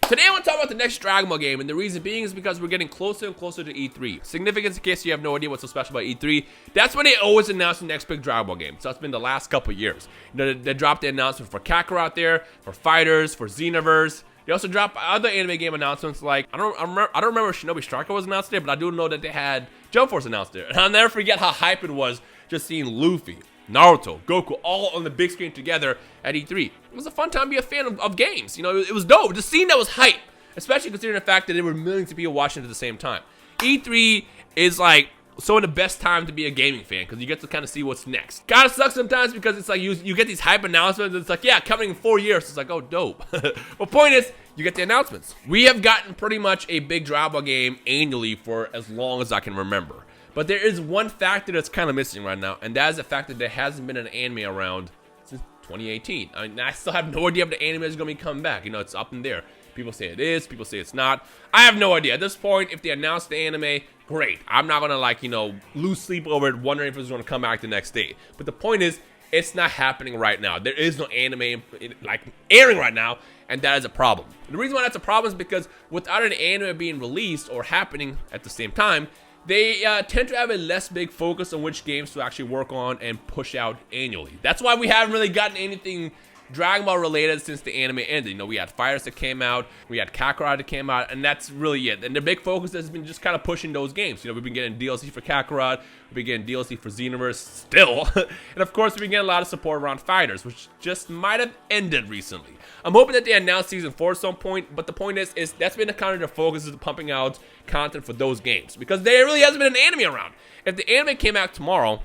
Today I want to talk about the next Dragon Ball game, and the reason being is because we're getting closer and closer to E3. Significance, in case you have no idea what's so special about E3, that's when they always announce the next big Dragon Ball game. So that's been the last couple years. You know, they dropped the announcement for Kakarot there, for Fighters, for Xenoverse. They also dropped other anime game announcements like, I don't remember if Shinobi Striker was announced there, but I do know that they had Jump Force announced there. And I'll never forget how hype it was just seeing Luffy, Naruto, Goku, all on the big screen together at E3. It was a fun time to be a fan of games. You know, it was dope. The scene that was hype, especially considering the fact that there were millions of people watching at the same time. E3 is like so the best time to be a gaming fan because you get to kind of see what's next. Kind of sucks sometimes because it's like you get these hype announcements and it's like, yeah, coming in 4 years. It's like, oh, dope. But point is, you get the announcements. We have gotten pretty much a big Dragon Ball game annually for as long as I can remember. But there is one factor that's kind of missing right now, and that is the fact that there hasn't been an anime around since 2018. I mean, I still have no idea if the anime is going to be coming back. You know, it's up in there. People say it is, people say it's not. I have no idea. At this point, if they announce the anime, great. I'm not going to, like, you know, lose sleep over it, wondering if it's going to come back the next day. But the point is, it's not happening right now. There is no anime, like, airing right now, and that is a problem. The reason why that's a problem is because without an anime being released or happening at the same time, they tend to have a less big focus on which games to actually work on and push out annually. That's why we haven't really gotten anything Dragon Ball related since the anime ended. You know, we had Fighters that came out, we had Kakarot that came out, and that's really it. And the big focus has been just kind of pushing those games. You know, we've been getting DLC for Kakarot, we've been getting DLC for Xenoverse still, and of course we've been getting a lot of support around Fighters, which just might have ended recently. I'm hoping that they announce Season 4 at some point, but the point is that's been the kind of their focus is pumping out content for those games, because there really hasn't been an anime around. If the anime came out tomorrow,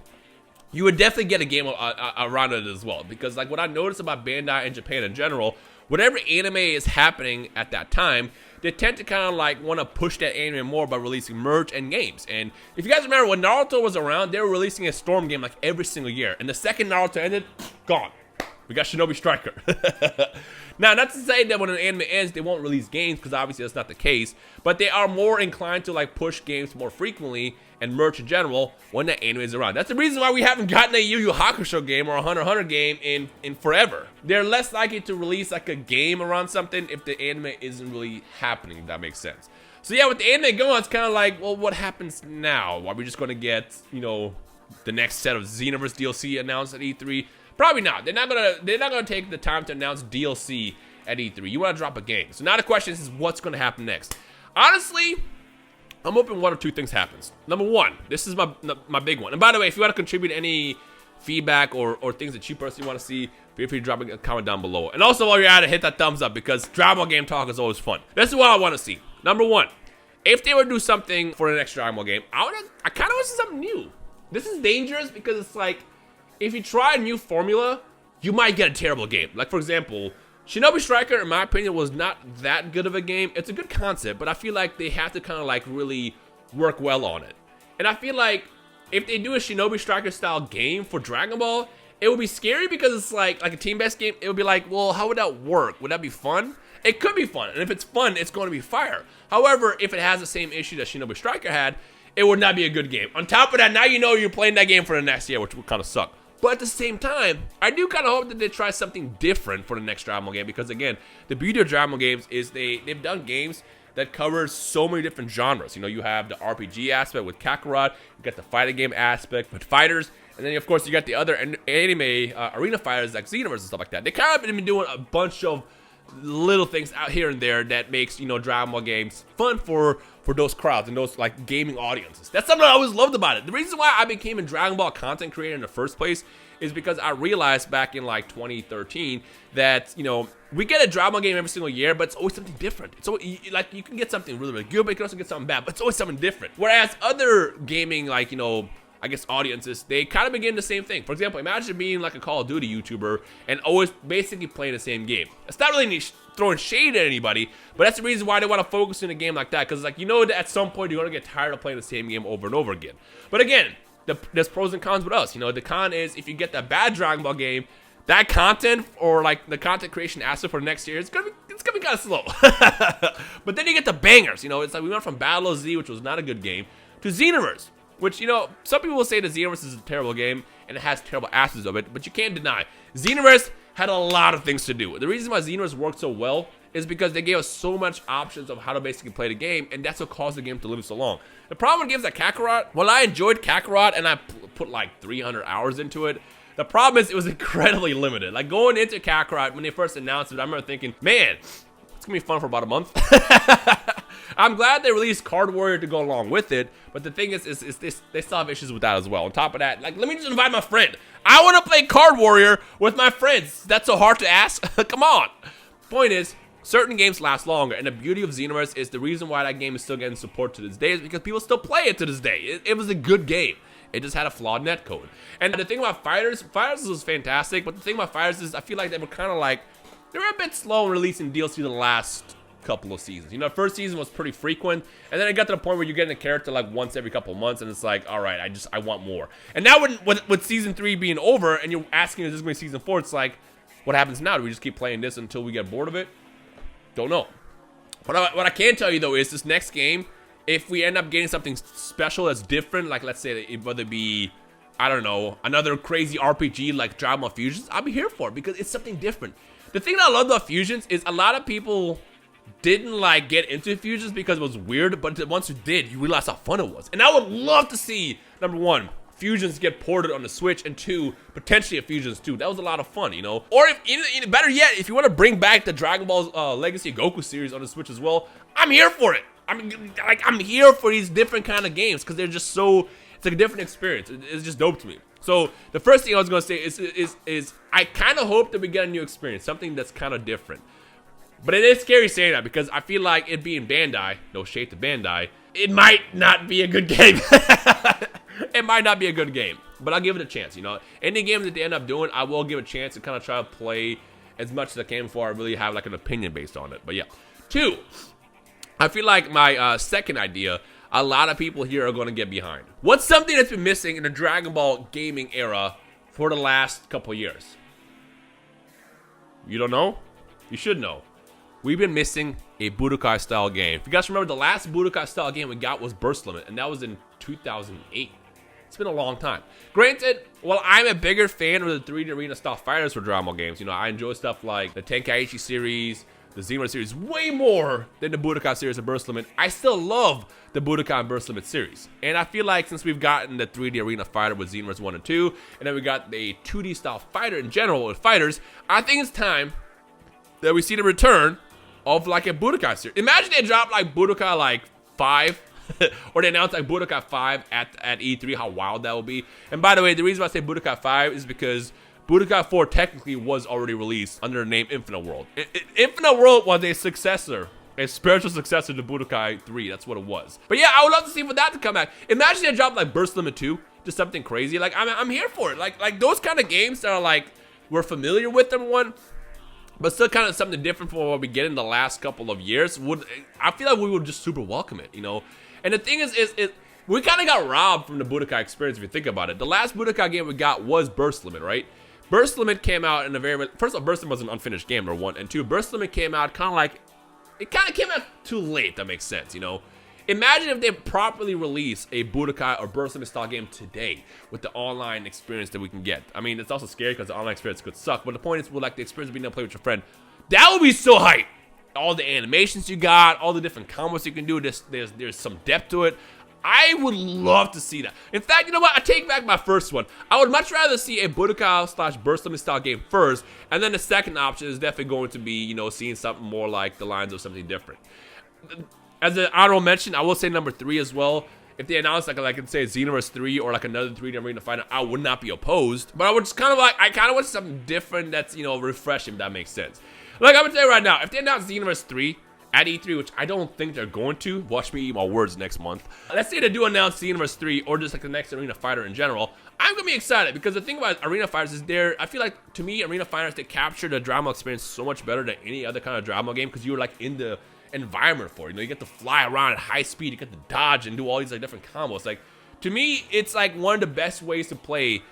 you would definitely get a game around it as well, because like what I noticed about Bandai and Japan in general, whatever anime is happening at that time, they tend to kind of like want to push that anime more by releasing merch and games. And if you guys remember when Naruto was around, they were releasing a Storm game like every single year, and the second Naruto ended, gone. We got Shinobi Striker. Now, not to say that when an anime ends, they won't release games, because obviously that's not the case, but they are more inclined to like push games more frequently and merch in general when the anime is around. That's the reason why we haven't gotten a Yu Yu Hakusho game or a Hunter x Hunter game in forever. They're less likely to release like a game around something if the anime isn't really happening, if that makes sense. So yeah, with the anime going, it's kind of like, well, what happens now? Are we just going to get, you know, the next set of Xenoverse DLC announced at E3? Probably not. They're not gonna take the time to announce DLC at E3. You want to drop a game. So now the question is what's gonna happen next? Honestly, I'm hoping one or two things happens. Number one, this is my big one. And by the way, if you want to contribute any feedback or things that you personally want to see, feel free to drop a comment down below. And also while you're at it, hit that thumbs up, because Dragon Ball game talk is always fun. This is what I want to see. Number one, if they were to do something for the next Dragon Ball game, I kind of want to see something new. This is dangerous because it's like, if you try a new formula, you might get a terrible game. Like, for example, Shinobi Striker, in my opinion, was not that good of a game. It's a good concept, but I feel like they have to kind of like really work well on it. And I feel like if they do a Shinobi Striker style game for Dragon Ball, it would be scary because it's like a team-based game. It would be like, well, how would that work? Would that be fun? It could be fun, and if it's fun, it's going to be fire. However, if it has the same issue that Shinobi Striker had, it would not be a good game. On top of that, now you know you're playing that game for the next year, which would kind of suck. But at the same time, I do kind of hope that they try something different for the next Dragon Ball game, because again, the beauty of Dragon Ball games is they've done games that cover so many different genres. You know, you have the RPG aspect with Kakarot, you got the fighting game aspect with Fighters, and then of course you got the other anime arena fighters like Xenoverse and stuff like that. They kind of been doing a bunch of little things out here and there that makes, you know, Dragon Ball games fun for those crowds and those like gaming audiences. That's something I always loved about it. The reason why I became a Dragon Ball content creator in the first place is because I realized back in like 2013 that, you know, we get a Dragon Ball game every single year, but it's always something different. It's always, like, you can get something really, really good, but you can also get something bad, but it's always something different. Whereas other gaming, like, you know, I guess audiences, they kind of begin the same thing. For example, imagine being like a Call of Duty YouTuber and always basically playing the same game. It's not really throwing shade at anybody, but that's the reason why they want to focus in a game like that, because like, you know that at some point you're going to get tired of playing the same game over and over again. But again, there's pros and cons with us. You know, the con is if you get that bad Dragon Ball game, that content or like the content creation aspect for the next year, it's gonna be kind of slow. But then you get the bangers. You know, it's like we went from Battle of Z, which was not a good game, to Xenoverse. which, you know, some people will say that Xenoverse is a terrible game and it has terrible aspects of it, but you can't deny Xenoverse had a lot of things to do. The reason why Xenoverse worked so well is because they gave us so much options of how to basically play the game, and that's what caused the game to live so long. The problem with games like Kakarot, well, I enjoyed Kakarot and I put like 300 hours into it. The problem is it was incredibly limited. Like going into Kakarot, when they first announced it, I remember thinking, man, it's gonna be fun for about a month. I'm glad they released Card Warrior to go along with it, but the thing is they still have issues with that as well. On top of that, like, let me just invite my friend. I want to play Card Warrior with my friends. That's so hard to ask. Come on. Point is, certain games last longer, and the beauty of Xenoverse is the reason why that game is still getting support to this day is because people still play it to this day. It was a good game. It just had a flawed netcode. And the thing about Fighters was fantastic, but the thing about Fighters is I feel like they were kind of like, they were a bit slow in releasing DLC the last couple of seasons. You know, first season was pretty frequent, and then it got to the point where you're getting a character like once every couple of months, and it's like, all right, I want more. And now with season 3 being over, and you're asking is this going to be season 4, it's like, what happens now? Do we just keep playing this until we get bored of it? Don't know. What I can tell you though is this next game, if we end up getting something special that's different, like let's say whether it be, I don't know, another crazy RPG like Dragon Ball Fusions, I'll be here for it because it's something different. The thing that I love about Fusions is a lot of people didn't like get into Fusions because it was weird, but once you did, you realize how fun it was. And I would love to see, number one, Fusions get ported on the Switch, and 2, potentially a Fusions 2. That was a lot of fun, you know? Or if better yet, if you want to bring back the Dragon Ball Legacy of Goku series on the Switch as well, I'm here for it. I'm here for these different kind of games because they're just so, it's like a different experience. It's just dope to me. So the first thing I was gonna say is I kind of hope that we get a new experience, something that's kind of different. But it is scary saying that because I feel like it being Bandai, no shade to Bandai, it might not be a good game. It might not be a good game, but I'll give it a chance, you know. Any game that they end up doing, I will give a chance to kind of try to play as much as I can before I really have like an opinion based on it. But yeah. 2, I feel like my second idea, a lot of people here are going to get behind. What's something that's been missing in the Dragon Ball gaming era for the last couple years? You don't know? You should know. We've been missing a Budokai style game. If you guys remember, the last Budokai style game we got was Burst Limit, and that was in 2008. It's been a long time. Granted, while I'm a bigger fan of the 3D Arena style fighters for Dragon Ball games, you know, I enjoy stuff like the Tenkaichi series, the Xenoverse series, way more than the Budokai series of Burst Limit. I still love the Budokai and Burst Limit series. And I feel like since we've gotten the 3D Arena fighter with Xenoverse 1 and 2, and then we got the 2D style fighter in general with fighters, I think it's time that we see the return of like a Budokai series. Imagine they drop like Budokai like 5, or they announced like Budokai 5 at E3, how wild that would be. And by the way, the reason why I say Budokai 5 is because Budokai 4 technically was already released under the name Infinite World. Infinite World was a successor, a spiritual successor to Budokai 3. That's what it was. But yeah, I would love to see for that to come back. Imagine they drop like Burst Limit 2, just something crazy. Like I'm here for it. Like those kind of games that are like we're familiar with them one, but still kind of something different from what we get in the last couple of years. I feel like we would just super welcome it, you know. And the thing is we kind of got robbed from the Budokai experience if you think about it. The last Budokai game we got was Burst Limit, right? Burst Limit came out in a very, first of all, Burst Limit was an unfinished game, number 1, and 2, Burst Limit came out kind of like, it kind of came out too late, that makes sense, you know? Imagine if they properly release a Budokai or Burst Limit style game today with the online experience that we can get. I mean, it's also scary because the online experience could suck, but the point is, like the experience of being able to play with your friend, that would be so hype. All the animations you got, all the different combos you can do, there's some depth to it. I would love to see that. In fact, you know what? I take back my first one. I would much rather see a Budokai / Burst Limit style game first, and then the second option is definitely going to be, you know, seeing something more like the lines of something different. As an honorable mention, I will say number 3 as well. If they announce like say Xenoverse 3 or like another 3D Arena fighter, I would not be opposed. But I would just kind of like, I kind of want something different that's, you know, refreshing, if that makes sense. Like I'm gonna tell you right now, if they announce Xenoverse 3 at E3, which I don't think they're going to, watch me eat my words next month. Let's say they do announce Xenoverse 3 or just like the next Arena Fighter in general, I'm gonna be excited because the thing about Arena Fighters is I feel like, to me, Arena Fighters, they capture the drama experience so much better than any other kind of drama game because you're like in the environment for it. You know, you get to fly around at high speed, you get to dodge and do all these like different combos. Like, to me, it's like one of the best ways to play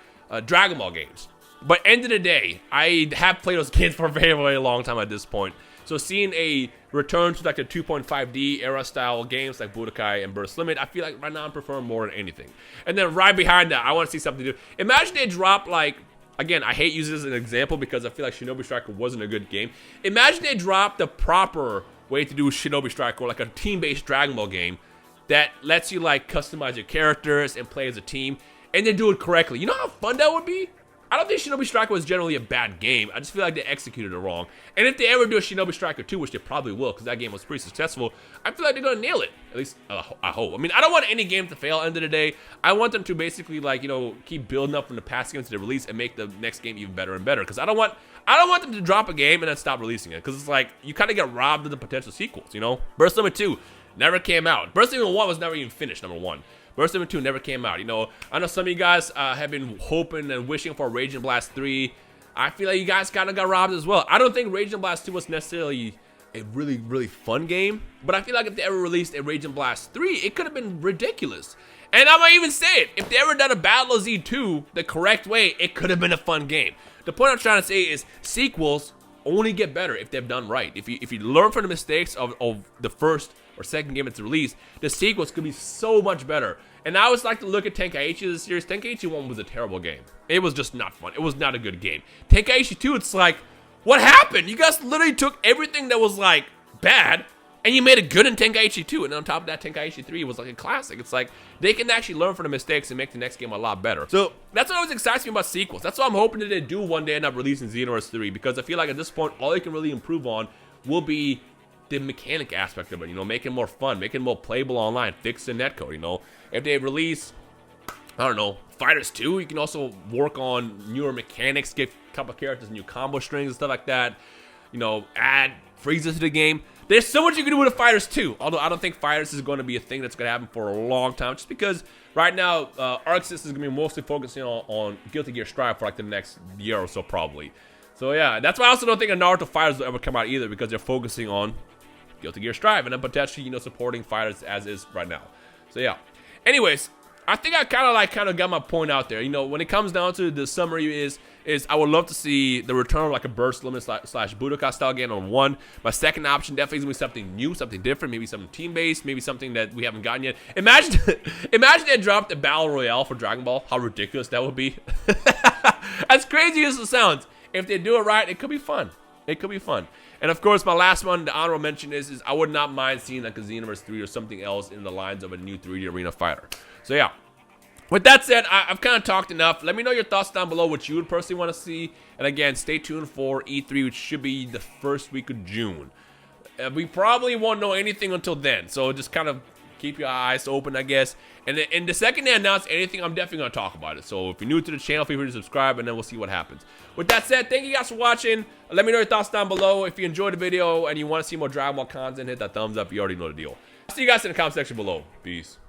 Dragon Ball games. But end of the day, I have played those games for a very, very long time at this point. So seeing a return to like the 2.5D era style games like Budokai and Burst Limit, I feel like right now I'm preferring more than anything. And then right behind that, I want to see something new. Imagine they drop like, again, I hate using this as an example because I feel like Shinobi Striker wasn't a good game. Imagine they drop the proper way to do Shinobi Striker, like a team-based Dragon Ball game that lets you like customize your characters and play as a team, and then do it correctly. You know how fun that would be? I don't think Shinobi Striker was generally a bad game. I just feel like they executed it wrong. And if they ever do a Shinobi Striker 2, which they probably will because that game was pretty successful, I feel like they're going to nail it. At least, I hope. I mean, I don't want any game to fail at the end of the day. I want them to basically, like, you know, keep building up from the past games to the release and make the next game even better and better. Because I don't want them to drop a game and then stop releasing it. Because it's like, you kind of get robbed of the potential sequels, you know? Burst Limit 2 never came out. Burst Limit 1 was never even finished, number 1. Burst Limit 2 never came out. You know, I know some of you guys have been hoping and wishing for Raging Blast 3. I feel like you guys kind of got robbed as well. I don't think Raging Blast 2 was necessarily a really, really fun game, but I feel like if they ever released a Raging Blast 3, it could have been ridiculous. And I might even say it, if they ever done a Battle of Z2 the correct way, it could have been a fun game. The point I'm trying to say is sequels only get better if they're done right. If you learn from the mistakes of the first or second game it's released, the sequels could be so much better. And I always like to look at Tenkaichi as a series. Tenkaichi 1 was a terrible game. It was just not fun. It was not a good game. Tenkaichi 2, it's like, what happened? You guys literally took everything that was like bad and you made it good in Tenkaichi 2. And on top of that, Tenkaichi 3 was like a classic. It's like they can actually learn from the mistakes and make the next game a lot better. So that's what always excites me about sequels. That's what I'm hoping that they do one day end up releasing Xenoverse 3, because I feel like at this point, all they can really improve on will be the mechanic aspect of it, you know, making it more fun, making it more playable online, fix the netcode, you know. If they release, I don't know, Fighters 2, you can also work on newer mechanics, give a couple characters new combo strings and stuff like that, you know, add freezes to the game. There's so much you can do with a Fighters 2, although I don't think Fighters is going to be a thing that's going to happen for a long time, just because right now, Arc System is going to be mostly focusing on Guilty Gear Strive for like the next year or so probably. So yeah, that's why I also don't think a Naruto Fighters will ever come out either, because they're focusing on Guilty Gear Strive and then potentially, you know, supporting Fighters as is right now. So yeah. Anyways, I think I kind of got my point out there. You know, when it comes down to the summary is I would love to see the return of like a Burst Limit slash Budokai style game on 1. My second option definitely is gonna be something new, something different, maybe something team based, maybe something that we haven't gotten yet. Imagine they dropped the Battle Royale for Dragon Ball. How ridiculous that would be. As crazy as it sounds, if they do it right, it could be fun. It could be fun. And of course, my last one, the honorable mention is I would not mind seeing like a Xenoverse 3 or something else in the lines of a new 3D arena fighter. So yeah. With that said, I've kind of talked enough. Let me know your thoughts down below, what you would personally want to see. And again, stay tuned for E3, which should be the first week of June. We probably won't know anything until then. So just kind of keep your eyes open, I guess. And the second they announce anything, I'm definitely going to talk about it. So if you're new to the channel, feel free to subscribe, and then we'll see what happens. With that said, thank you guys for watching. Let me know your thoughts down below. If you enjoyed the video and you want to see more Dragon Ball content, hit that thumbs up. You already know the deal. See you guys in the comment section below. Peace.